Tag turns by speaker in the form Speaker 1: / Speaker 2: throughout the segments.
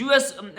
Speaker 1: US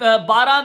Speaker 1: 12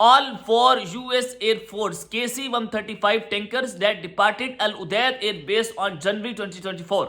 Speaker 1: All four US Air Force KC-135 tankers that departed Al Udeid Air Base on January 24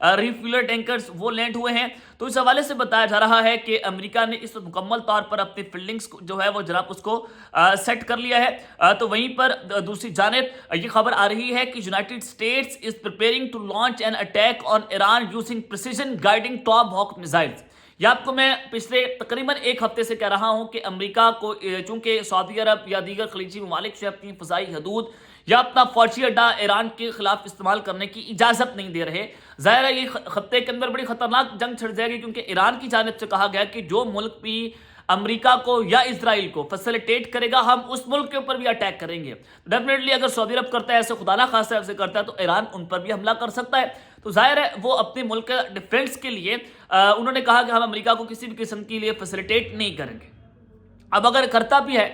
Speaker 1: ریفیلر tankers وہ land ہوئے ہیں. تو اس حوالے سے بتایا جا رہا ہے کہ امریکہ نے اس مکمل طور پر اپنی فیلڈنگز جو ہے وہ جناب اس کو سیٹ کر لیا ہے. تو وہیں پر دوسری جانب یہ خبر آ رہی ہے کہ United States is preparing to launch an attack on Iran using precision guiding Tomahawk missiles. یہ آپ کو میں پچھلے تقریباً ایک ہفتے سے کہہ رہا ہوں کہ امریکہ کو چونکہ سعودی عرب یا دیگر خلیجی ممالک سے اپنی فضائی حدود یا اپنا فوجی اڈا ایران کے خلاف استعمال کرنے کی اجازت نہیں دے رہے. ظاہر ہے یہ خطے کے اندر بڑی خطرناک جنگ چھڑ جائے گی، کیونکہ ایران کی جانب سے کہا گیا کہ جو ملک بھی امریکہ کو یا اسرائیل کو فیسیلیٹیٹ کرے گا ہم اس ملک کے اوپر بھی اٹیک کریں گے. ڈیفینیٹلی اگر سعودی عرب کرتا ہے ایسے، خدا نہ خواستہ ایسے کرتا ہے، تو ایران ان پر بھی حملہ کر سکتا ہے. تو ظاہر ہے وہ اپنے ملک کے ڈیفنس کے لیے انہوں نے کہا کہ ہم امریکہ کو کسی بھی قسم کے لیے فیسیلیٹیٹ نہیں کریں گے. اب اگر کرتا بھی ہے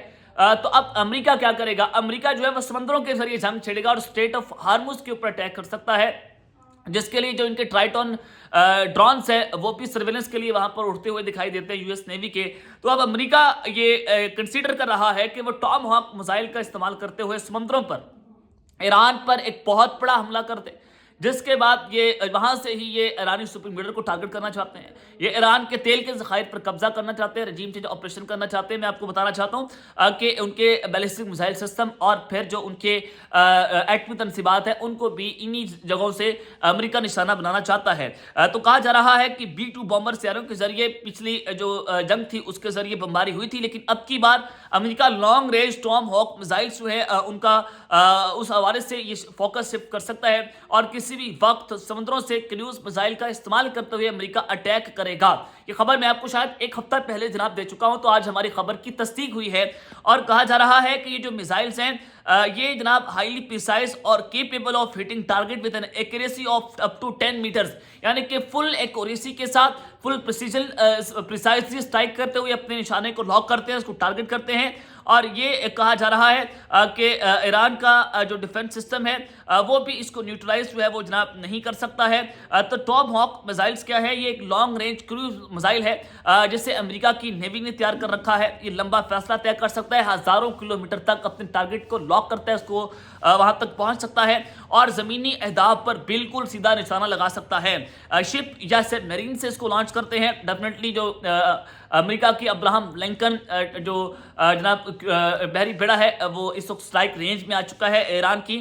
Speaker 1: تو اب امریکہ کیا کرے گا؟ امریکہ جو ہے وہ سمندروں کے ذریعے جنگ چھیڑے گا اور اسٹریٹ آف ہارمز کے اوپر اٹیک کر سکتا ہے، جس کے لیے جو ان کے ٹرائٹون ڈرونز ہیں وہ بھی سرویلنس کے لیے وہاں پر اڑتے ہوئے دکھائی دیتے ہیں یو ایس نیوی کے. تو اب امریکہ یہ کنسیڈر کر رہا ہے کہ وہ ٹام ہاک میزائل کا استعمال کرتے ہوئے سمندروں پر ایران پر ایک بہت بڑا حملہ کرتے، جس کے بعد یہ وہاں سے ہی یہ ایرانی سپریم لیڈر کو ٹارگٹ کرنا چاہتے ہیں. یہ ایران کے تیل کے ذخائر پر قبضہ کرنا چاہتے ہیں، رجیم چینج آپریشن کرنا چاہتے ہیں. میں آپ کو بتانا چاہتا ہوں کہ ان کے بیلسٹک میزائل سسٹم اور پھر جو ان کے ایٹمی تنصیبات ہیں ان کو بھی انہی جگہوں سے امریکہ نشانہ بنانا چاہتا ہے. تو کہا جا رہا ہے کہ B-2 بامبر سیاروں کے ذریعے پچھلی جو جنگ تھی اس کے ذریعے بمباری ہوئی تھی، لیکن اب کی بار امریکہ لانگ رینج ٹام ہاک میزائل جو ہے ان کا اس حوالے سے یہ فوکس شفٹ کر سکتا ہے اور کسی بھی وقت سمندروں سے کروز میزائل کا استعمال کرتے ہوئے امریکہ اٹیک کرے گا. یہ خبر میں آپ کو شاید ایک ہفتہ پہلے جناب دے چکا ہوں، تو آج ہماری خبر کی تصدیق ہوئی ہے اور کہا جا رہا ہے کہ یہ جو میزائلز ہیں یہ جناب ہائیلی پریسائز اور capable of hitting target with an accuracy of up to 10 metres, یعنی کہ فل ایکوریسی کے ساتھ فل پریسائزلی اسٹرائک کرتے ہوئے اپنے نشانے کو لاک کرتے ہیں، اس کو ٹارگٹ کرتے ہیں. اور یہ کہا جا رہا ہے کہ ایران کا جو ڈیفنس سسٹم ہے وہ بھی اس کو نیوٹرلائز جو ہے وہ جناب نہیں کر سکتا ہے. تو ٹام ہاک میزائلز کیا ہے؟ یہ ایک لانگ رینج کروز میزائل ہے جسے امریکہ کی نیوی نے تیار کر رکھا ہے. یہ لمبا فاصلہ طے کر سکتا ہے، ہزاروں کلومیٹر تک اپنے ٹارگٹ کو لاک کرتا ہے، اس کو وہاں تک پہنچ سکتا ہے اور زمینی اہداف پر بالکل سیدھا نشانہ لگا سکتا ہے. شپ یا سب میرین سے اس کو لانچ کرتے ہیں. ڈیفینیٹلی جو امریکہ کی ابراہم لنکن جو جناب بحری بیڑا ہے وہ اس وقت اسٹرائک رینج میں آ چکا ہے ایران کی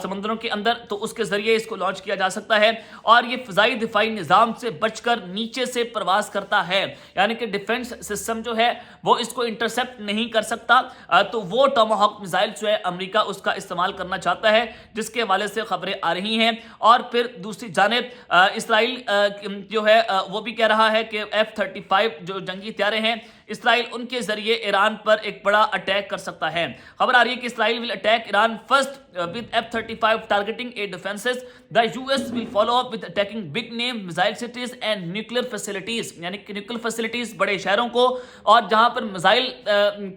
Speaker 1: سمندروں کے اندر، تو اس کے ذریعے اس کو لانچ کیا جا سکتا ہے. اور یہ فضائی دفاعی نظام سے بچ کر نیچے سے پرواز کرتا ہے، یعنی کہ ڈیفنس سسٹم جو ہے وہ اس کو انٹرسپٹ نہیں کر سکتا. تو وہ ٹاماہاک میزائل جو ہے امریکہ اس کا استعمال کرنا چاہتا ہے، جس کے حوالے سے خبریں آ رہی ہیں. اور پھر دوسری جانب اسرائیل جو ہے وہ بھی کہہ رہا ہے کہ F-35 جو جنگی طیارے ہیں اسرائیل ان کے ذریعے ایران پر ایک بڑا اٹیک کر سکتا ہے. خبر آ رہی ہے کہ اسرائیل will attack Iran first with F-35 targeting air defenses. The US will follow up with attacking big name missile cities and nuclear facilities. یعنی کہ نیوکل فیسلٹیز، بڑے شہروں کو اور جہاں پر میزائل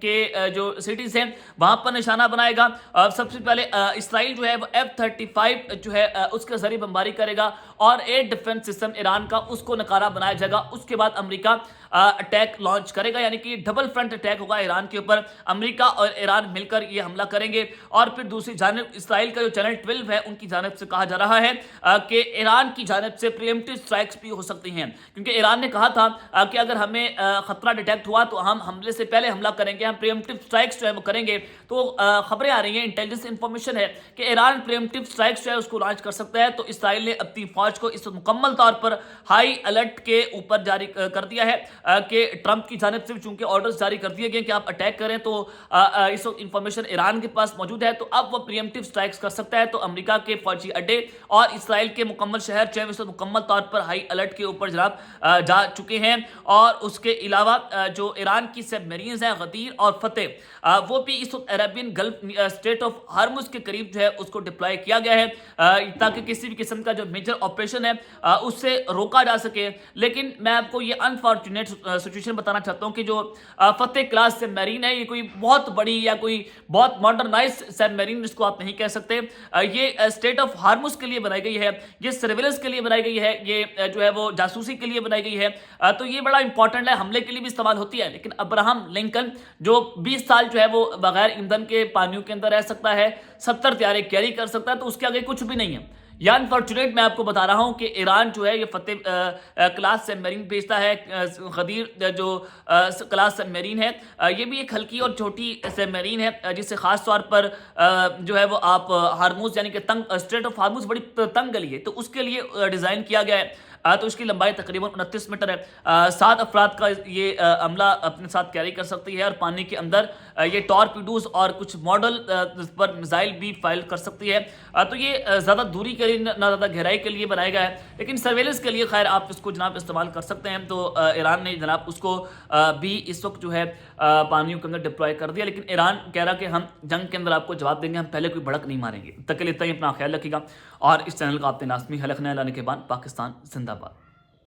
Speaker 1: کے جو سٹیز ہیں وہاں پر نشانہ بنائے گا. سب سے پہلے اسرائیل جو ہے وہ F-35 جو ہے اس کے ذریعے بمباری کرے گا اور ایئر ڈیفنس سسٹم ایران کا اس کو نکارہ بنایا جائے گا. اس کے بعد امریکہ اٹیک لانچ کرے گا، یعنی کہ ڈبل فرنٹ اٹیک ہوگا ایران کے اوپر. امریکہ اور ایران مل کر یہ حملہ کریں گے. اور پھر دوسری جانب اسرائیل کا جو چینل 12 ہے ان کی جانب سے کہا جا رہا ہے کہ ایران کی جانب سے پریمپٹیو سٹرائکس بھی ہو سکتی ہیں، کیونکہ ایران نے کہا تھا کہ اگر ہمیں خطرہ ڈیٹیکٹ ہوا تو ہم حملے سے پہلے حملہ کریں گے، ہم پریمپٹیو سٹرائکس جو ہے وہ کریں گے. تو خبریں آ رہی ہیں، انٹیلیجنس انفارمیشن ہے کہ ایران پریمپٹیو سٹرائکس جو ہے اس کو لانچ کر سکتا ہے. تو اسرائیل نے اپنی فوج کو اس مکمل طور پر ہائی الرٹ کے اوپر جاری کر دیا ہے کہ ٹرمپ کی جانب سے چونکہ آرڈرز جاری کر دیے گئے کہ آپ اٹیک کریں، تو اس وقت انفارمیشن ایران کے پاس موجود ہے، تو اب وہ پریمپٹیو سٹرائکس کر سکتا ہے. تو امریکہ کے فوجی اڈے اور اسرائیل کے مکمل شہر جو ہے اس وقت مکمل طور پر ہائی الرٹ کے اوپر جناب جا چکے ہیں. اور اس کے علاوہ جو ایران کی سب میرینز ہیں غدیر اور فتح، وہ بھی اس وقت Arabian golf street of harms کے قریب جو ہے اس کو ڈپلائی کیا گیا ہے تاکہ کسی بھی قسم کا جو میجر آپریشن ہے اس سے روکا جا سکے. لیکن میں آپ کو یہ انفارچونیٹ سچویشن بتانا چاہتا ہوں کہ جو فتح کلاس سب میرین ہے یہ کوئی بہت بڑی یا کوئی بہت ماڈرنائز سب میرین اس کو آپ نہیں کہہ سکتے. یہ اسٹریٹ آف ہارمز کے لیے بنائی گئی ہے، یہ سرویلنس کے لیے بنائی گئی ہے، یہ جو ہے وہ جاسوسی کے لیے بنائی گئی ہے. تو یہ بڑا امپورٹنٹ ہے، حملے کے لیے بھی استعمال ہوتی ہے. لیکن ابراہم لنکن جو 20 سال جو ہے وہ بغیر ایندھن کے پانیوں کے اندر رہ سکتا ہے، 70 طیارے کیری کر سکتا ہے، تو اس کے آگے کچھ بھی نہیں ہے. یا انفارچونیٹ میں آپ کو بتا رہا ہوں کہ ایران جو ہے یہ فتح کلاس سب میرین بھیجتا ہے. غدیر جو کلاس سب میرین ہے یہ بھی ایک ہلکی اور چھوٹی سب میرین ہے جس سے خاص طور پر جو ہے وہ آپ ہارموز یعنی کہ تنگ اسٹریٹ آف ہارموز بڑی تنگ گلی ہے تو اس کے لیے ڈیزائن کیا گیا ہے. تو اس کی لمبائی تقریباً 29 میٹر ہے. 7 افراد کا یہ عملہ اپنے ساتھ کیری کر سکتی ہے اور پانی کے اندر یہ ٹارپیڈوز اور کچھ ماڈل پر میزائل بھی فائل کر سکتی ہے. تو یہ زیادہ دوری کے لیے نہ زیادہ گہرائی کے لیے بنایا گیا ہے لیکن سرویلنس کے لیے خیر آپ اس کو جناب استعمال کر سکتے ہیں. تو ایران نے جناب اس کو بھی اس وقت جو ہے پانیوں کے اندر ڈپلوائے کر دیا لیکن ایران کہہ رہا کہ ہم جنگ کے اندر آپ کو جواب دیں گے, ہم پہلے کوئی بھڑک نہیں ماریں گے. تک کے لیے اتنا ہی, اپنا خیال رکھیے گا اور اس چینل کا آپ نے لازمی حلقہ لانے کے بعد پاکستان زندہ باد.